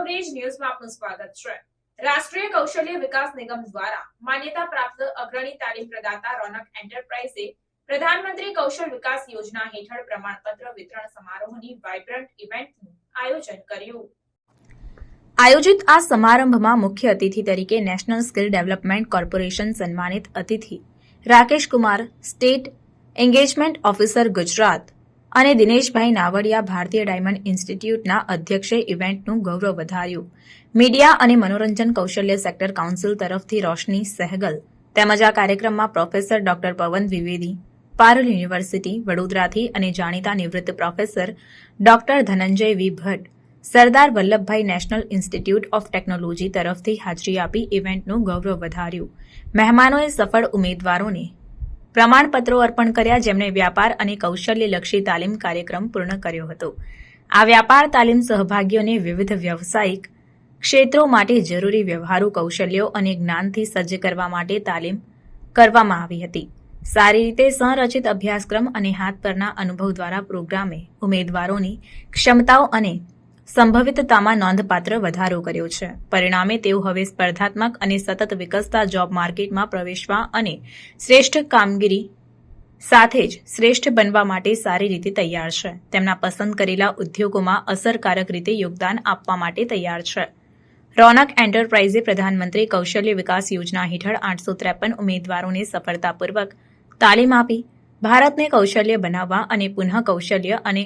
Coverage ન્યૂઝમાં આપનું સ્વાગત છે। રાષ્ટ્રીય કૌશલ્ય વિકાસ નિગમ દ્વારા માન્યતા પ્રાપ્ત અગ્રણી તાલીમ પ્રદાતા રોનક એન્ટરપ્રાઇઝે પ્રધાનમંત્રી કૌશલ વિકાસ યોજના હેઠળ પ્રમાણપત્ર વિતરણ સમારોહની વાઇબ્રન્ટ ઇવેન્ટનું આયોજન કર્યું। આયોજિત આ સમારંભમાં મુખ્ય અતિથિ તરીકે નેશનલ સ્કિલ ડેવલપમેન્ટ કોર્પોરેશન સન્માનિત અતિથિ Rakesh Kumar, state engagement officer Gujarat અને દિનેશભાઈ નાવડિયા ભારતીય ડાયમંડ ઇન્સ્ટિટ્યૂટના અધ્યક્ષે ઇવેન્ટનું ગૌરવ વધાર્યું। મીડિયા અને મનોરંજન કૌશલ્ય સેક્ટર કાઉન્સિલ તરફથી રોશની સહેગલ તેમજ આ કાર્યક્રમમાં પ્રોફેસર ડોક્ટર પવન દ્વિવેદી, પારુલ યુનિવર્સિટી વડોદરાથી અને જાણીતા નિવૃત્ત professor doctor Dhananjay V Bhatt, Sardar Vallabhbhai national institute of technology તરફથી હાજરી આપી ઇવેન્ટનું ગૌરવ વધાર્યું। મહેમાનોએ સફળ ઉમેદવારોને પ્રમાણપત્રો અર્પણ કર્યા, જેમણે વ્યાપાર અને કૌશલ્યલક્ષી તાલીમ કાર્યક્રમ પૂર્ણ કર્યો હતો। આ વ્યાપાર તાલીમ સહભાગીઓને વિવિધ વ્યવસાયિક ક્ષેત્રો માટે જરૂરી વ્યવહારુ કૌશલ્યો અને જ્ઞાનથી સજ્જ કરવા માટે તાલીમ કરવામાં આવી હતી। સારી રીતે સંરચિત અભ્યાસક્રમ અને હાથ પરના અનુભવ દ્વારા પ્રોગ્રામે ઉમેદવારોની ક્ષમતાઓ અને સંભવિતતામાં નોંધપાત્ર વધારો કર્યો છે। પરિણામે તેઓ હવે સ્પર્ધાત્મક અને સતત વિકસતા જોબ માર્કેટમાં પ્રવેશવા અને શ્રેષ્ઠ કામગીરી સાથે જ શ્રેષ્ઠ બનવા માટે સારી રીતે તૈયાર છે। તેમના પસંદ કરેલા ઉદ્યોગોમાં અસરકારક રીતે યોગદાન આપવા માટે તૈયાર છે। રોનક એન્ટરપ્રાઇઝે પ્રધાનમંત્રી કૌશલ્ય વિકાસ યોજના હેઠળ 853 ઉમેદવારોને સફળતાપૂર્વક તાલીમ આપી ભારતને કૌશલ્ય બનાવવા અને પુનઃ કૌશલ્ય અને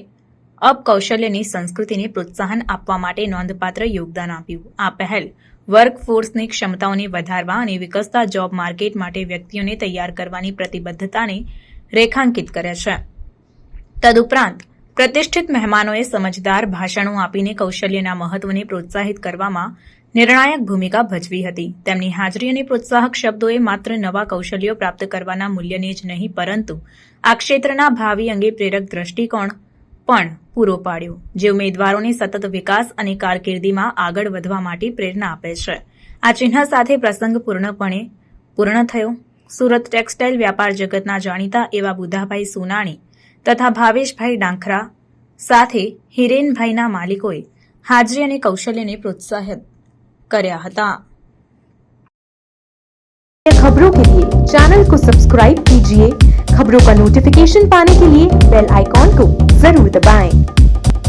અપકૌશલ્યની સંસ્કૃતિને પ્રોત્સાહન આપવા માટે નોંધપાત્ર યોગદાન આપ્યું। આ પહેલ વર્કફોર્સની ક્ષમતાઓને વધારવા અને વિકસતા જોબ માર્કેટ માટે વ્યક્તિઓને તૈયાર કરવાની પ્રતિબદ્ધતાને રેખાંકિત કરે છે। તદુપરાંત પ્રતિષ્ઠિત મહેમાનોએ સમજદાર ભાષણો આપીને કૌશલ્યના મહત્વને પ્રોત્સાહિત કરવામાં નિર્ણાયક ભૂમિકા ભજવી હતી। તેમની હાજરી અને પ્રોત્સાહક શબ્દોએ માત્ર નવા કૌશલ્યો પ્રાપ્ત કરવાના મૂલ્યને જ નહીં, પરંતુ આ ક્ષેત્રના ભાવિ અંગે પ્રેરક દ્રષ્ટિકોણ પણ પૂરો પાડ્યો, જે ઉમેદવારોને સતત વિકાસ અને કારકિર્દીમાં આગળ વધવા માટે પ્રેરણા આપે છે। આ ચિહ્ન સાથે પ્રસંગ પૂર્ણ થયો। સુરત ટેક્સટાઇલ વ્યાપાર જગતના જાણીતા એવા બુધાભાઈ સોનાણી તથા ભાવેશભાઈ ડાંખરા સાથે હિરેનભાઈના માલિકોએ હાજરી અને કૌશલ્યને પ્રોત્સાહિત કર્યા હતા। खबरों के लिए चैनल को सब्सक्राइब कीजिए। खबरों का नोटिफिकेशन पाने के लिए बेल आइकॉन को जरूर दबाएं।